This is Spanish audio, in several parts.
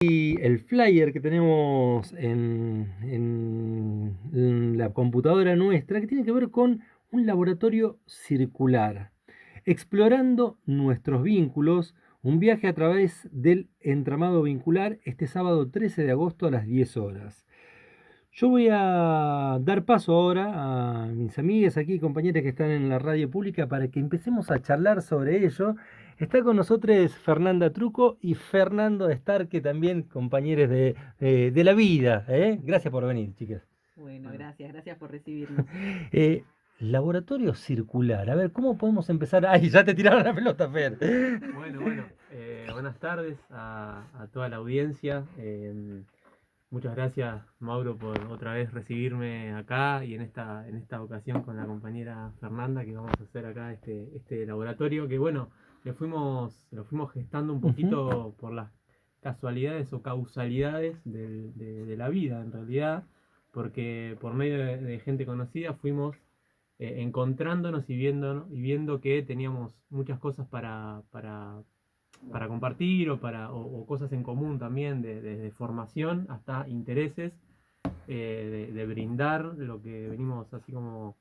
Y el flyer que tenemos en la computadora nuestra, que tiene que ver con un laboratorio circular, explorando nuestros vínculos, un viaje a través del entramado vincular este sábado 13 de agosto a las 10 horas. Yo voy a dar paso ahora a mis amigas aquí, compañeras que están en la radio pública, para que empecemos a charlar sobre ello. Está con nosotros Fernanda Truco y Fernando Starque, también compañeros de la vida. ¿Eh? Gracias por venir, chicas. Bueno, gracias por recibirnos. Eh, Laboratorio circular. A ver, ¿cómo podemos empezar? ¡Ay, ya te tiraron la pelota, Fer! Buenas tardes a toda la audiencia. Muchas gracias, Mauro, por otra vez recibirme acá y en esta ocasión con la compañera Fernanda, que vamos a hacer acá este laboratorio que, bueno, lo fuimos gestando un poquito por las casualidades o causalidades de la vida, en realidad, porque por medio de gente conocida fuimos encontrándonos y viendo que teníamos muchas cosas para compartir o cosas en común también, desde formación hasta intereses, de brindar lo que venimos así como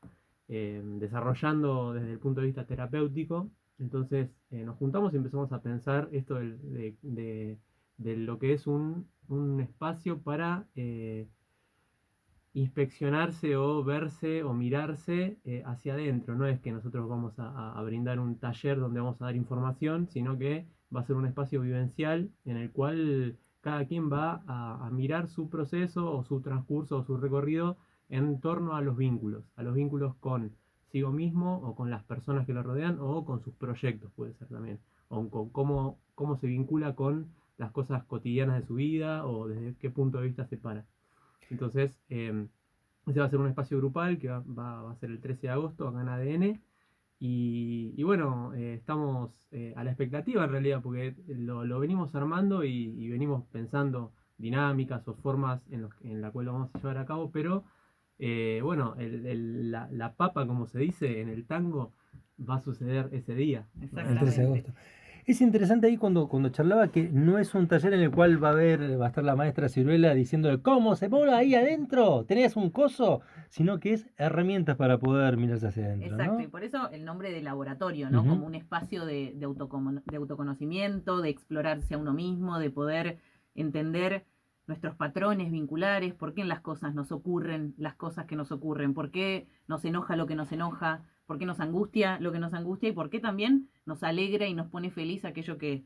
desarrollando desde el punto de vista terapéutico. Entonces nos juntamos y empezamos a pensar esto de lo que es un espacio para inspeccionarse o verse o mirarse hacia adentro. No es que nosotros vamos a brindar un taller donde vamos a dar información, sino que va a ser un espacio vivencial en el cual cada quien va a mirar su proceso o su transcurso o su recorrido en torno a los vínculos consigo mismo o con las personas que lo rodean o con sus proyectos, puede ser también, o con cómo se vincula con las cosas cotidianas de su vida o desde qué punto de vista se para. Entonces, ese va a ser un espacio grupal que va a ser el 13 de agosto acá en ADN. Y bueno, estamos a la expectativa en realidad, porque lo venimos armando y venimos pensando dinámicas o formas en la cual lo vamos a llevar a cabo, pero bueno, la papa, como se dice en el tango, va a suceder ese día. El 13 de agosto. Es interesante ahí cuando charlaba que no es un taller en el cual va a estar la maestra Ciruela diciendo cómo se pone ahí adentro, tenés un coso, sino que es herramientas para poder mirarse hacia adentro. Exacto, ¿no? y por eso el nombre de laboratorio, ¿no? Como un espacio de autoconocimiento, de explorarse a uno mismo, de poder entender nuestros patrones vinculares, por qué en las cosas nos ocurren las cosas que nos ocurren, por qué nos enoja lo que nos enoja, por qué nos angustia lo que nos angustia y por qué también nos alegra y nos pone feliz aquello que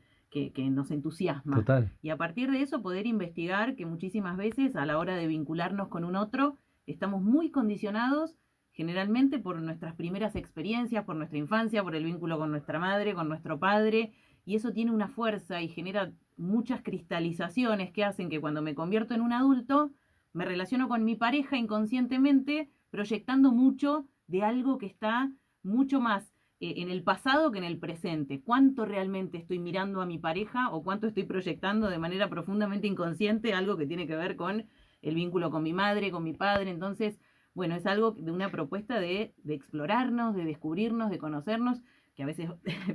nos entusiasma. Total. Y a partir de eso poder investigar que muchísimas veces a la hora de vincularnos con un otro estamos muy condicionados generalmente por nuestras primeras experiencias, por nuestra infancia, por el vínculo con nuestra madre, con nuestro padre, y eso tiene una fuerza y genera muchas cristalizaciones que hacen que cuando me convierto en un adulto me relaciono con mi pareja inconscientemente proyectando mucho de algo que está mucho más en el pasado que en el presente. ¿Cuánto realmente estoy mirando a mi pareja o cuánto estoy proyectando de manera profundamente inconsciente algo que tiene que ver con el vínculo con mi madre, con mi padre? Entonces, bueno, es algo de una propuesta de explorarnos, de descubrirnos, de conocernos, que a veces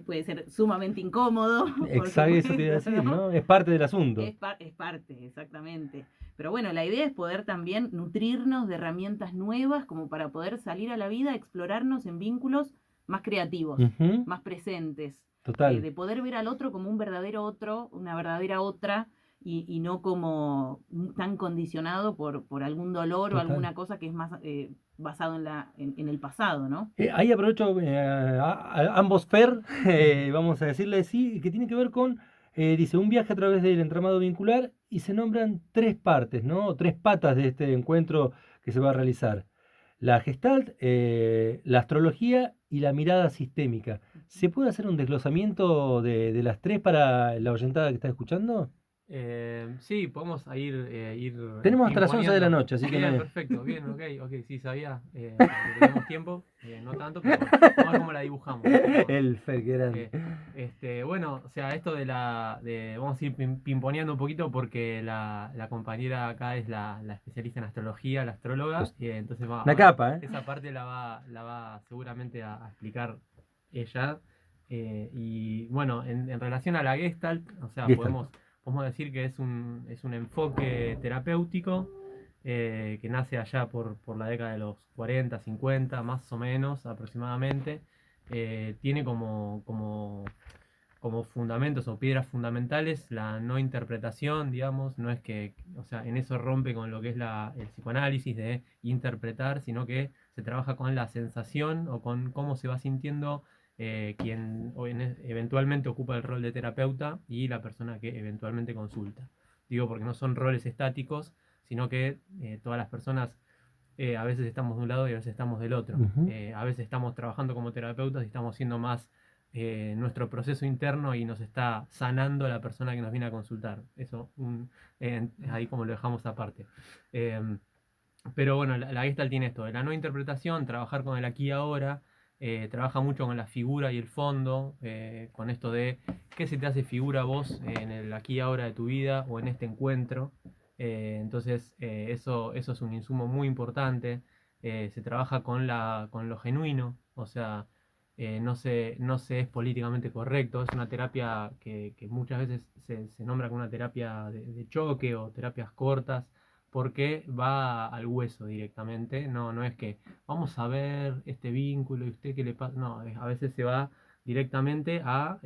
puede ser sumamente incómodo. Exacto, eso te iba a decir, ¿no? Es parte del asunto. Es parte, exactamente. Pero bueno, la idea es poder también nutrirnos de herramientas nuevas como para poder salir a la vida, explorarnos en vínculos más creativos, más presentes. Total. De poder ver al otro como un verdadero otro, una verdadera otra, y no como tan condicionado por algún dolor o alguna cosa que es más basado en el pasado, ¿no? Ahí aprovecho ambos Fer, vamos a decirle sí, que tiene que ver con, dice, un viaje a través del entramado vincular y se nombran tres partes, ¿no? Tres patas de este encuentro que se va a realizar. La Gestalt, la astrología y la mirada sistémica. ¿Se puede hacer un desglosamiento de las tres para la oyentada que está escuchando? Sí, podemos ir Tenemos hasta las 11 de la noche, así que bien, no perfecto, bien, ok, sí, sabía que tenemos tiempo, no tanto, pero vamos a ver cómo la dibujamos. El Fer, que grande. Bueno, o sea, esto vamos a ir pimponeando un poquito porque la compañera acá es la especialista en astrología, la astróloga, Pues, y entonces una capa, ¿eh? esa parte la va seguramente a explicar ella. Y bueno, en relación a la Gestalt, o sea, Gestalt. vamos a decir que es un enfoque terapéutico que nace allá por la década de los 40, 50, más o menos aproximadamente. Tiene como fundamentos o piedras fundamentales la no interpretación, digamos, no es que, o sea, en eso rompe con lo que es el psicoanálisis de interpretar, sino que se trabaja con la sensación o con cómo se va sintiendo quien eventualmente ocupa el rol de terapeuta y la persona que eventualmente consulta. Digo, porque no son roles estáticos, sino que todas las personas a veces estamos de un lado y a veces estamos del otro. Ujú. A veces estamos trabajando como terapeutas y estamos siendo más nuestro proceso interno y nos está sanando la persona que nos viene a consultar. Eso ahí como lo dejamos aparte. Eh, pero bueno, la Gestalt tiene esto, de la no interpretación, trabajar con el aquí y ahora, trabaja mucho con la figura y el fondo, con esto de qué se te hace figura a vos en el aquí y ahora de tu vida o en este encuentro. Entonces, eso es un insumo muy importante. Se trabaja con lo genuino, o sea, no se es políticamente correcto. Es una terapia que muchas veces se nombra como una terapia de choque o terapias cortas porque va al hueso directamente, no es que vamos a ver este vínculo y usted qué le pasa, no, a veces se va directamente a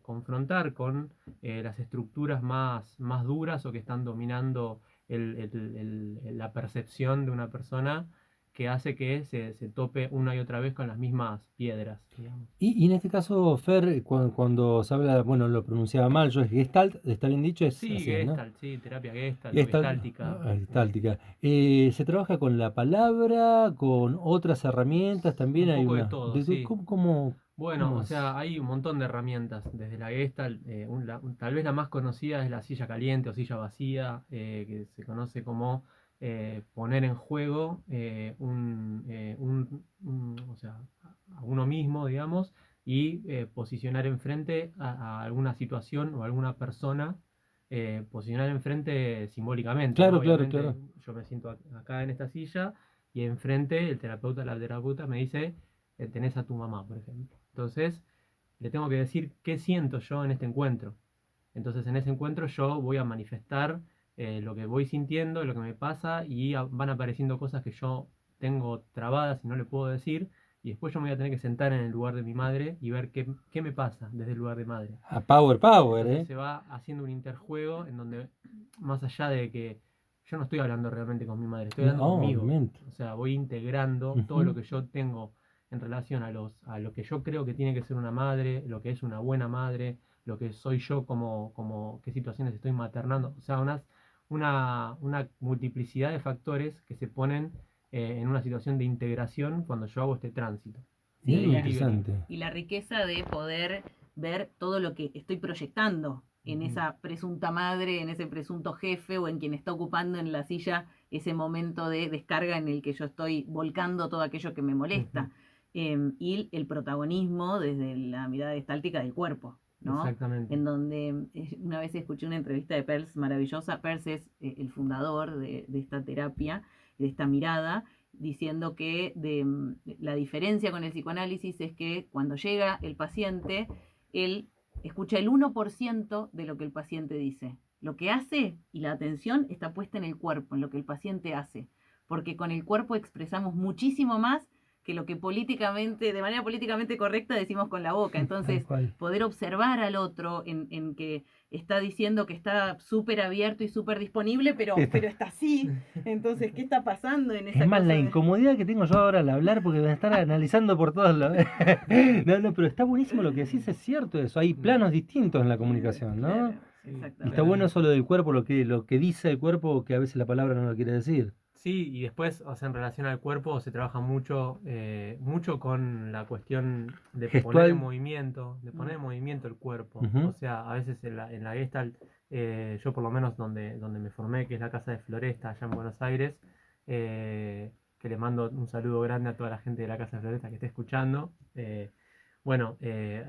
confrontar con las estructuras más duras o que están dominando la percepción de una persona que hace que se tope una y otra vez con las mismas piedras, digamos. Y en este caso, Fer, cuando se habla, bueno, lo pronunciaba mal, yo es Gestalt, está bien dicho, es Sí, así, ¿no? Gestalt, sí, terapia Gestalt o Gestalt, gestáltica. Gestáltica. ¿Se trabaja con la palabra, con otras herramientas? También Un hay poco de una. todo, sí. Bueno, Cómo o es? sea, hay un montón de herramientas, desde la Gestalt, tal vez la más conocida es la silla caliente o silla vacía, que se conoce como poner en juego o sea, a uno mismo, digamos, y posicionar enfrente a alguna situación o a alguna persona, posicionar enfrente simbólicamente, ¿no? Claro, claro, Obviamente claro. yo me siento acá en esta silla y enfrente el terapeuta, la terapeuta me dice tenés a tu mamá, por ejemplo. Entonces, le tengo que decir qué siento yo en este encuentro. Entonces, en ese encuentro yo voy a manifestar lo que voy sintiendo, lo que me pasa, y van apareciendo cosas que yo tengo trabadas y no le puedo decir. Y después yo me voy a tener que sentar en el lugar de mi madre y ver qué me pasa desde el lugar de madre. A Power, Power, Entonces ¿eh? se va haciendo un interjuego en donde, más allá de que yo no estoy hablando realmente con mi madre, estoy hablando No, conmigo. obviamente. O sea, voy integrando todo lo Ujú. que yo tengo en relación a lo que yo creo que tiene que ser una madre, lo que es una buena madre, lo que soy yo como qué situaciones estoy maternando. O sea, una multiplicidad de factores que se ponen en una situación de integración cuando yo hago este tránsito Sí, de Bien ir y venir. interesante. y la riqueza de poder ver todo lo que estoy proyectando en Ujú. esa presunta madre, en ese presunto jefe o en quien está ocupando en la silla ese momento de descarga en el que yo estoy volcando todo aquello que me Ujú. molesta. Y el protagonismo desde la mirada estáltica del cuerpo, ¿no? Exactamente. En donde una vez escuché una entrevista de Peirce maravillosa. Peirce es el fundador de esta terapia, de esta mirada, diciendo que la diferencia con el psicoanálisis es que cuando llega el paciente, él escucha el 1% de lo que el paciente dice. Lo que hace y la atención está puesta en el cuerpo, en lo que el paciente hace. Porque con el cuerpo expresamos muchísimo más que lo que políticamente, de manera políticamente correcta, decimos con la boca. Tal Entonces, cual. poder observar al otro en que está diciendo que está súper abierto y súper disponible, pero está así. Entonces, ¿qué está pasando en Es esa más la cosa de... incomodidad que tengo yo ahora al hablar porque voy a estar analizando por todos lados. No, no, pero está buenísimo lo que decís, es cierto eso. Hay Mm. planos distintos en la comunicación, ¿no? Claro, Sí, Y está bueno exactamente. eso lo del cuerpo, lo que dice el cuerpo, que a veces la palabra no lo quiere decir. Sí, y después, o sea, en relación al cuerpo se trabaja mucho con la cuestión Gestual. de poner Mm. en movimiento el cuerpo. O Ujú. sea, a veces en la Gestalt, yo por lo menos donde me formé, que es la Casa de Floresta, allá en Buenos Aires, que le mando un saludo grande a toda la gente de la Casa de Floresta que esté escuchando. Bueno,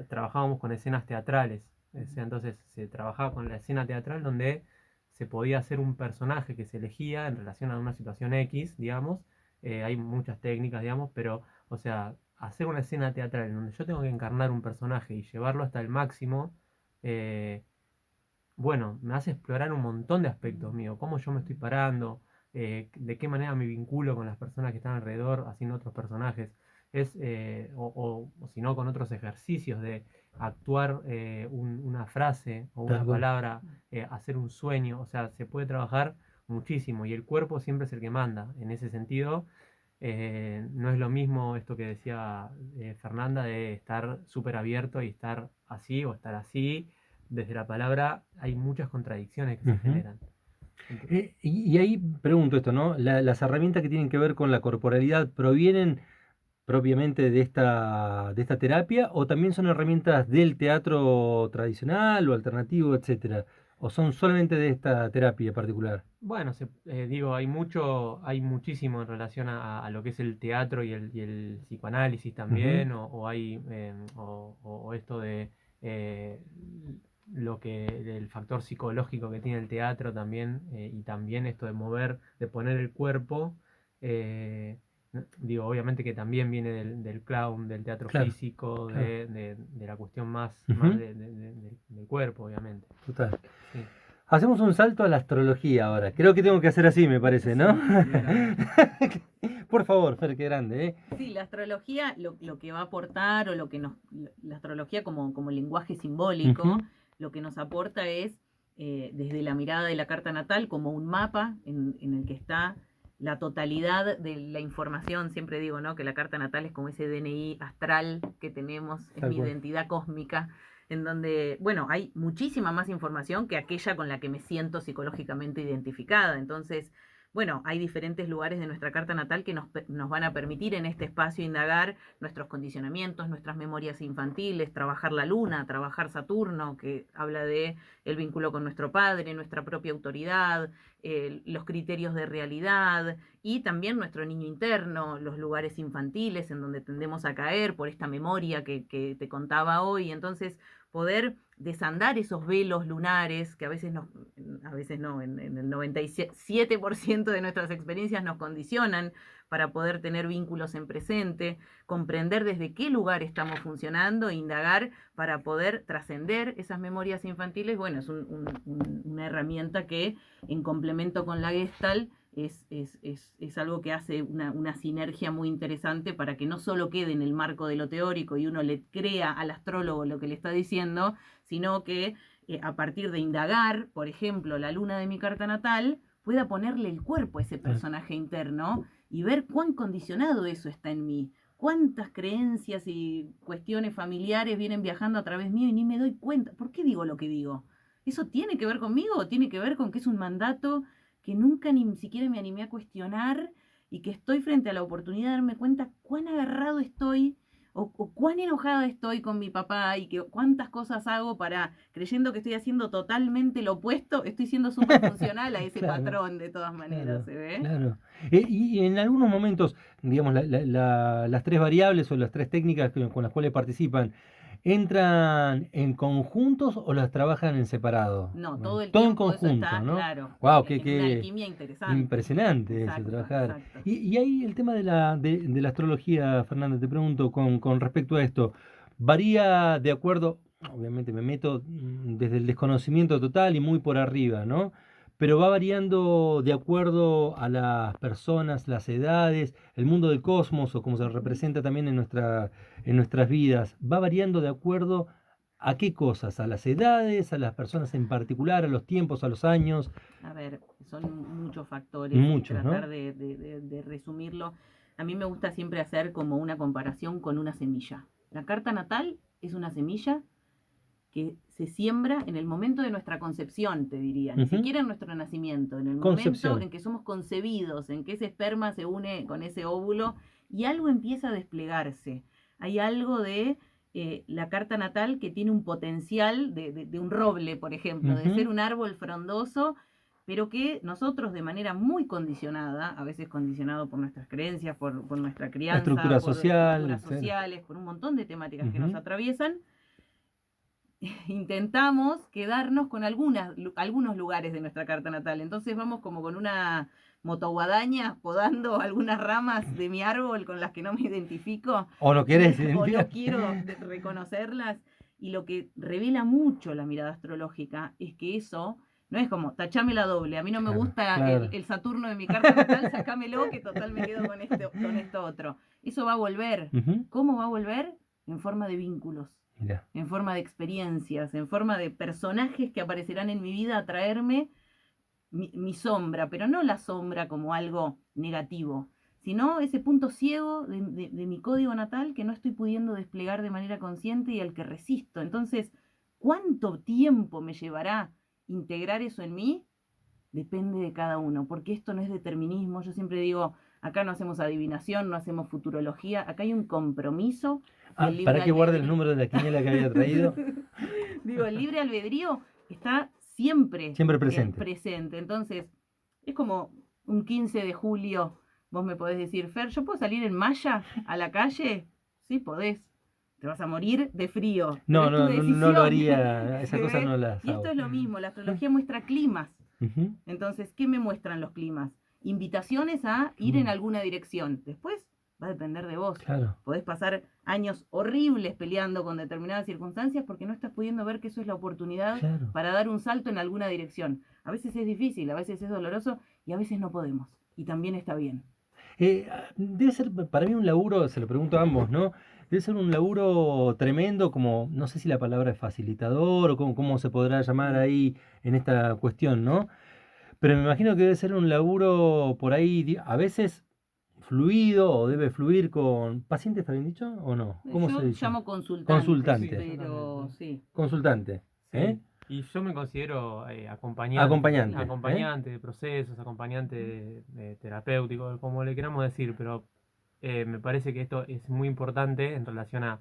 trabajábamos con escenas teatrales. O sea, entonces se trabajaba con la escena teatral donde se podía hacer un personaje que se elegía en relación a una situación X, digamos. Hay muchas técnicas, digamos, pero, o sea, hacer una escena teatral en donde yo tengo que encarnar un personaje y llevarlo hasta el máximo, eh, bueno, me hace explorar un montón de aspectos míos, cómo yo me estoy parando, de qué manera me vinculo con las personas que están alrededor, haciendo otros personajes, o si no, con otros ejercicios de actuar una frase o Tal una cual. palabra, hacer un sueño, o sea, se puede trabajar muchísimo y el cuerpo siempre es el que manda. En ese sentido, no es lo mismo esto que decía Fernanda de estar súper abierto y estar así o estar así. Desde la palabra hay muchas contradicciones que se Ujú. generan. Y ahí pregunto esto, ¿no? Las herramientas que tienen que ver con la corporalidad provienen propiamente de esta terapia o también son herramientas del teatro tradicional o alternativo, etcétera? ¿O son solamente de esta terapia particular? Bueno, digo, hay muchísimo en relación a lo que es el teatro y el psicoanálisis Ujú. también, o hay, o esto de eh, del factor psicológico que tiene el teatro también, y también esto de mover, de poner el cuerpo, eh, digo, obviamente que también viene del clown, del teatro Claro, físico, claro. de la cuestión más Ujú. del cuerpo, obviamente. Total. Sí, Hacemos un salto a la astrología ahora. Creo que tengo que hacer así, me parece, ¿no? Sí. sí, dale. Por favor, Fer, qué grande, ¿eh? Sí, la astrología lo que va a aportar o lo que nos, la astrología como lenguaje simbólico, Ujú. lo que nos aporta es desde la mirada de la carta natal como un mapa en el que está la totalidad de la información. Siempre digo, ¿no? Que la carta natal es como ese DNI astral que tenemos, es Tal mi cual. identidad cósmica, en donde, bueno, hay muchísima más información que aquella con la que me siento psicológicamente identificada. Entonces, bueno, hay diferentes lugares de nuestra carta natal que nos van a permitir en este espacio indagar nuestros condicionamientos, nuestras memorias infantiles, trabajar la luna, trabajar Saturno, que habla de el vínculo con nuestro padre, nuestra propia autoridad, los criterios de realidad y también nuestro niño interno, los lugares infantiles en donde tendemos a caer por esta memoria que te contaba hoy. Entonces, poder desandar esos velos lunares que a veces no, en el 97% de nuestras experiencias nos condicionan para poder tener vínculos en presente, comprender desde qué lugar estamos funcionando, indagar para poder trascender esas memorias infantiles. Bueno, es una herramienta que en complemento con la Gestalt es algo que hace una sinergia muy interesante para que no solo quede en el marco de lo teórico y uno le crea al astrólogo lo que le está diciendo, sino que a partir de indagar, por ejemplo, la luna de mi carta natal, pueda ponerle el cuerpo a ese Tal- personaje interno y ver cuán condicionado eso está en mí, cuántas creencias y cuestiones familiares vienen viajando a través mío y ni me doy cuenta. ¿Por qué digo lo que digo? ¿Eso tiene que ver conmigo o tiene que ver con que es un mandato que nunca ni siquiera me animé a cuestionar y que estoy frente a la oportunidad de darme cuenta cuán agarrado estoy o cuán enojada estoy con mi papá y que cuántas cosas hago para, creyendo que estoy haciendo totalmente lo opuesto, estoy siendo súper funcional a ese Claro, patrón de todas maneras, claro, ¿se ve? claro. Y en algunos momentos, digamos, las tres variables o las tres técnicas con las cuales participan, ¿entran en conjuntos o las trabajan en separado? No, Bueno, todo el todo en tiempo eso conjunto, está ¿no? claro, Wow, en una qué alquimia interesante. impresionante eso, Exacto, trabajar. exacto. Y ahí el tema de la astrología, Fernanda, te pregunto con respecto a esto, ¿varía de acuerdo? Obviamente me meto desde el desconocimiento total y muy por arriba, ¿no? Pero va variando de acuerdo a las personas, las edades, el mundo del cosmos o como se Ujú. representa también en nuestras vidas. Va variando de acuerdo a qué cosas, a las edades, a las personas en particular, a los tiempos, a los años, A ver, son muchos factores y muchos, tratar ¿no? de resumirlo. A mí me gusta siempre hacer como una comparación con una semilla. La carta natal es una semilla que se siembra en el momento de nuestra concepción, te diría, ni Ujú. siquiera en nuestro nacimiento, en el momento Concepción. en que somos concebidos, en que ese esperma se une con ese óvulo y algo empieza a desplegarse. Hay algo de la carta natal que tiene un potencial de un roble, por ejemplo, de ser Ujú. un árbol frondoso, pero que nosotros de manera muy condicionada, a veces condicionado por nuestras creencias, por nuestra La crianza, estructura por social, estructuras etcétera. sociales, por un montón de temáticas que nos Ujú. atraviesan, intentamos quedarnos con algunos lugares de nuestra carta natal. Entonces vamos como con una motoguadaña podando algunas ramas de mi árbol con las que no me identifico ¿O no y, querés o identificar? no quiero reconocerlas Y lo que revela mucho la mirada astrológica es que eso no es como, tachame la doble, a mí no me Claro, gusta claro. el Saturno de mi carta natal, sacámelo, que total me quedo con esto otro. Eso va a volver. Ujú. ¿Cómo va a volver? En forma de vínculos, Mirá. en forma de experiencias, en forma de personajes que aparecerán en mi vida a traerme mi sombra, pero no la sombra como algo negativo, sino ese punto ciego de mi código natal que no estoy pudiendo desplegar de manera consciente y al que resisto. Entonces, ¿cuánto tiempo me llevará integrar eso en mí? Depende de cada uno, porque esto no es determinismo. Yo siempre digo, acá no hacemos adivinación, no hacemos futurología, acá hay un compromiso y el libre ¿Para qué guarde el albedrío. número de la quiniela que había traído? Digo, el libre albedrío está siempre Siempre presente. presente. Entonces, es como un 15 de julio, vos me podés decir, Fer, ¿yo puedo salir en malla a la calle? Sí, podés. Te vas a morir de frío. No, Pero es tu no, no lo decisión. haría, esa cosa ¿Ves? no las Y esto hago. es lo mismo, la astrología muestra climas. Ujú. Entonces, ¿qué me muestran los climas? Invitaciones a ir en alguna dirección. Después va a depender de vos. Claro. Podés pasar años horribles peleando con determinadas circunstancias porque no estás pudiendo ver que eso es la oportunidad Claro. para dar un salto en alguna dirección. A veces es difícil, a veces es doloroso y a veces no podemos. Y también está bien. Debe ser para mí un laburo, se lo pregunto a ambos, ¿no? Debe ser un laburo tremendo, como, no sé si la palabra es facilitador o cómo se podrá llamar ahí en esta cuestión, ¿no? Pero me imagino que debe ser un laburo por ahí, a veces fluido o debe fluir con... ¿Paciente está bien dicho o no? ¿Cómo se Yo dice? llamo consultante, Consultante. pero sí. Consultante. Sí. ¿Eh? Y yo me considero acompañante. Acompañante. ¿eh? Acompañante de procesos, acompañante de terapéutico, como le queramos decir, pero me parece que esto es muy importante en relación a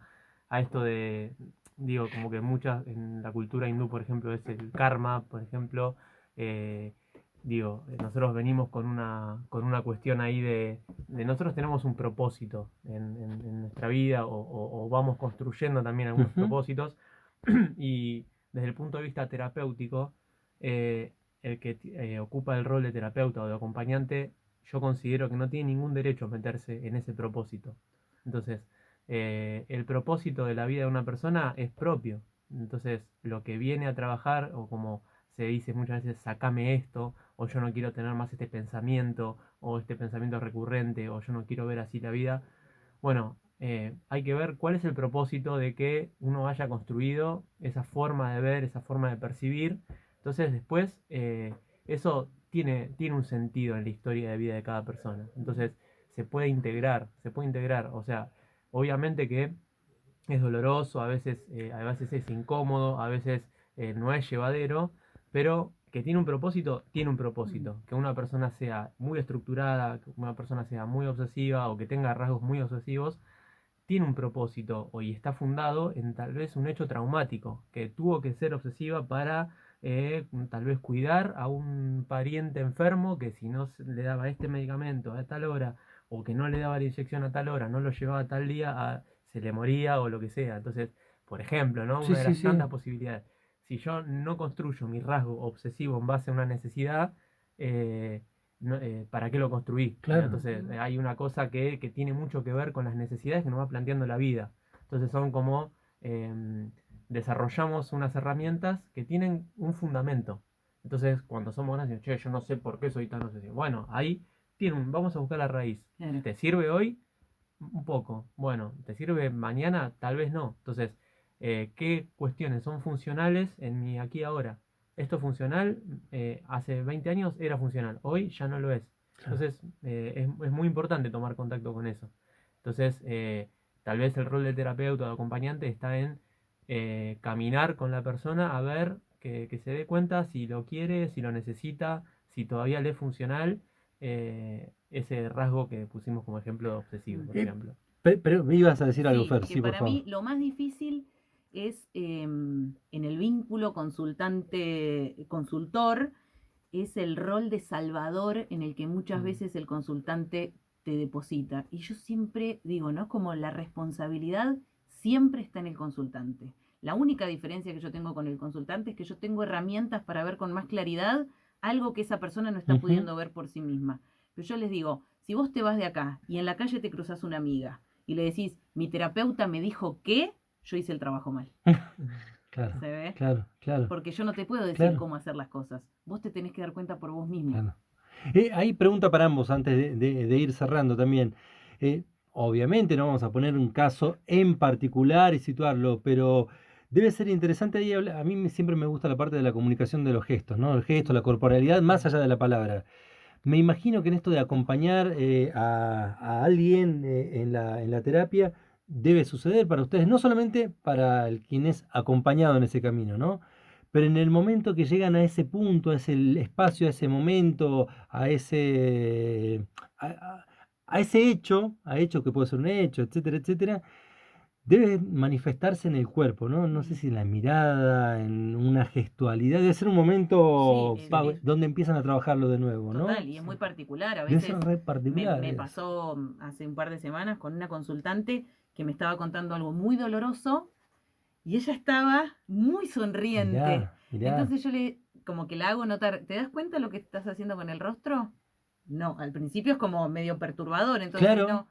esto de, digo, como que muchas, en la cultura hindú, por ejemplo, es el karma, por ejemplo, digo, nosotros venimos con una cuestión ahí de nosotros tenemos un propósito en nuestra vida o vamos construyendo también algunos Ujú. propósitos y desde el punto de vista terapéutico, el que ocupa el rol de terapeuta o de acompañante, yo considero que no tiene ningún derecho a meterse en ese propósito. Entonces, el propósito de la vida de una persona es propio. Entonces, lo que viene a trabajar, o como se dice muchas veces, sacame esto, o yo no quiero tener más este pensamiento, o este pensamiento recurrente, o yo no quiero ver así la vida. Bueno, hay que ver cuál es el propósito de que uno haya construido esa forma de ver, esa forma de percibir. Entonces después eso tiene un sentido en la historia de vida de cada persona. Entonces se puede integrar. O sea, obviamente que es doloroso, a veces es incómodo, a veces no es llevadero, pero que tiene un propósito. Que una persona sea muy estructurada, que una persona sea muy obsesiva o que tenga rasgos muy obsesivos, tiene un propósito y está fundado en tal vez un hecho traumático, que tuvo que ser obsesiva para tal vez cuidar a un pariente enfermo que si no le daba este medicamento a tal hora o que no le daba la inyección a tal hora, no lo llevaba a tal día, se le moría o lo que sea. Entonces, por ejemplo, ¿no? Sí, Una de sí, las sí. tantas posibilidades. Si yo no construyo mi rasgo obsesivo en base a una necesidad, ¿para qué lo construí? Claro. Entonces hay una cosa que tiene mucho que ver con las necesidades que nos va planteando la vida. Entonces son como desarrollamos unas herramientas que tienen un fundamento. Entonces cuando somos grandes, che, yo no sé por qué soy tan obsesivo. Bueno, ahí vamos a buscar la raíz. Claro. ¿Te sirve hoy? Un poco. Bueno, ¿te sirve mañana? Tal vez no. Entonces, ¿qué cuestiones son funcionales en mi aquí y ahora? Esto funcional, hace 20 años era funcional, hoy ya no lo es. Entonces, es muy importante tomar contacto con eso. Entonces, tal vez el rol del terapeuta o de acompañante está en caminar con la persona a ver que se dé cuenta si lo quiere, si lo necesita, si todavía le es funcional ese rasgo que pusimos como ejemplo obsesivo, por ejemplo. Pero me ibas a decir algo, Sí, Fer, que sí, por para favor. mí lo más difícil es en el vínculo consultante-consultor, es el rol de salvador en el que muchas veces el consultante te deposita. Y yo siempre digo, ¿no? Como la responsabilidad siempre está en el consultante. La única diferencia que yo tengo con el consultante es que yo tengo herramientas para ver con más claridad algo que esa persona no está Ujú. pudiendo ver por sí misma. Pero yo les digo, si vos te vas de acá y en la calle te cruzas una amiga y le decís, mi terapeuta me dijo que, yo hice el trabajo mal. Claro, ¿Se ve? claro, claro. Porque yo no te puedo decir Claro. cómo hacer las cosas. Vos te tenés que dar cuenta por vos mismo. Claro. Hay pregunta para ambos antes de ir cerrando también. Obviamente no vamos a poner un caso en particular y situarlo, pero debe ser interesante ahí. A mí siempre me gusta la parte de la comunicación de los gestos, ¿no? El gesto, la corporalidad, más allá de la palabra. Me imagino que en esto de acompañar a alguien en la terapia debe suceder para ustedes, no solamente para el quien es acompañado en ese camino, ¿no? Pero en el momento que llegan a ese punto, a ese espacio, a ese momento, a a hecho que puede ser un hecho, etcétera, etcétera, debe manifestarse en el cuerpo, ¿no? No sé si en la mirada, en una gestualidad, debe ser un momento Sí, donde empiezan a trabajarlo de nuevo, ¿no? total, y es muy particular. A Debe ser veces re particular. me pasó hace un par de semanas con una consultante que me estaba contando algo muy doloroso y ella estaba muy sonriente. Mirá. Entonces yo como que la hago notar, ¿te das cuenta lo que estás haciendo con el rostro? No, al principio es como medio perturbador, entonces Claro. no,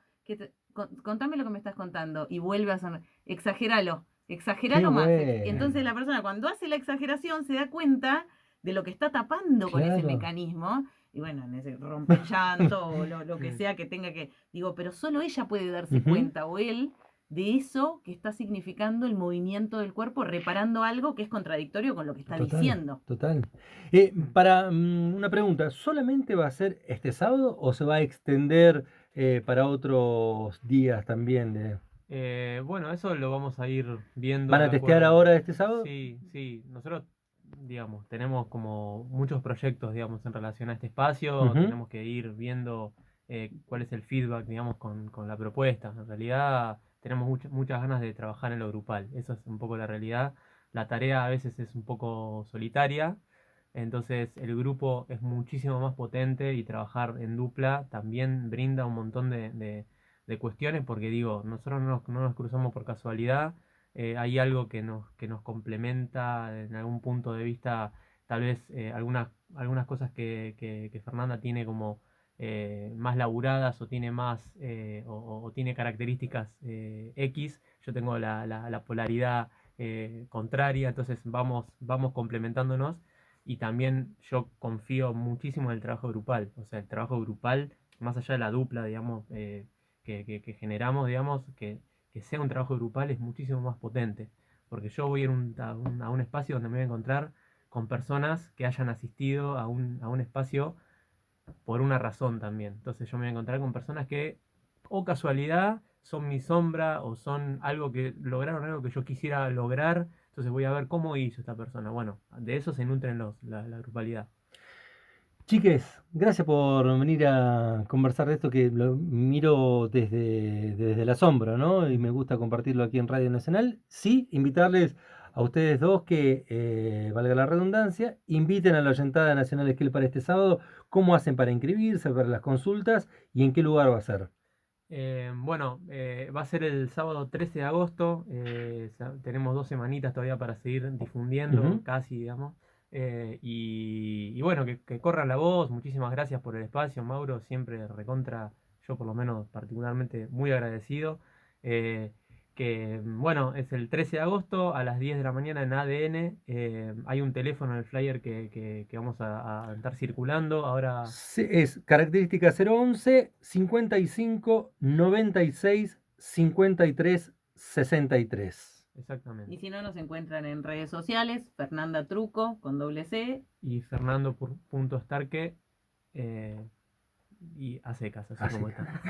contame lo que me estás contando y vuelve a sonreír, exagéralo Qué más. bueno. Entonces la persona cuando hace la exageración se da cuenta de lo que está tapando con ese Claro. mecanismo. Y bueno, en ese rompe el llanto o lo que Mm. sea que tenga que. Digo, pero solo ella puede darse Ujú. cuenta o él de eso que está significando el movimiento del cuerpo, reparando algo que es contradictorio con lo que está diciendo. Total. Para una pregunta, ¿solamente va a ser este sábado o se va a extender para otros días también? Bueno, eso lo vamos a ir viendo ¿Van a de testear acuerdo. ahora este sábado? Sí, sí. Nosotros, digamos, tenemos como muchos proyectos, digamos, en relación a este espacio. Ujú. Tenemos que ir viendo cuál es el feedback, digamos, con la propuesta. En realidad, tenemos muchas ganas de trabajar en lo grupal. Eso es un poco la realidad. La tarea a veces es un poco solitaria. Entonces, el grupo es muchísimo más potente y trabajar en dupla también brinda un montón de cuestiones, porque digo, nosotros no nos cruzamos por casualidad, hay algo que nos complementa en algún punto de vista, tal vez algunas cosas que Fernanda tiene como más laburadas o tiene más o tiene características X, yo tengo la polaridad contraria, entonces vamos complementándonos. Y también yo confío muchísimo en el trabajo grupal, o sea, el trabajo grupal, más allá de la dupla, digamos, que generamos, digamos, que sea un trabajo grupal es muchísimo más potente. Porque yo voy a a un espacio donde me voy a encontrar con personas que hayan asistido a a un espacio por una razón también. Entonces yo me voy a encontrar con personas que, o casualidad, son mi sombra o son algo que lograron algo que yo quisiera lograr. Entonces voy a ver cómo hizo esta persona. Bueno, de eso se nutren la grupalidad. Chiques, gracias por venir a conversar de esto que lo miro desde el asombro, ¿no? Y me gusta compartirlo aquí en Radio Nacional. Sí, invitarles a ustedes dos que, valga la redundancia, inviten a la Oyentada Nacional Esquel para este sábado. ¿Cómo hacen para inscribirse, para las consultas y en qué lugar va a ser? Bueno, va a ser el sábado 13 de agosto. Tenemos 2 semanitas todavía para seguir difundiendo, Ujú. casi, digamos. Y bueno, que corran la voz. Muchísimas gracias por el espacio, Mauro. Siempre recontra, yo por lo menos particularmente muy agradecido. Bueno, es el 13 de agosto a las 10 de la mañana en ADN. Hay un teléfono en el flyer que vamos a estar circulando. Ahora. Sí, es característica 011 55 96 53 63. Exactamente. Y si no, nos encuentran en redes sociales, Fernanda Truco con doble C. Y Fernando punto Starque y a secas, así como está.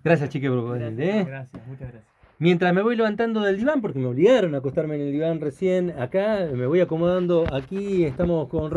Gracias, chique, por venir, ¿eh? Gracias, muchas gracias. Mientras me voy levantando del diván, porque me obligaron a acostarme en el diván recién, acá me voy acomodando aquí, estamos con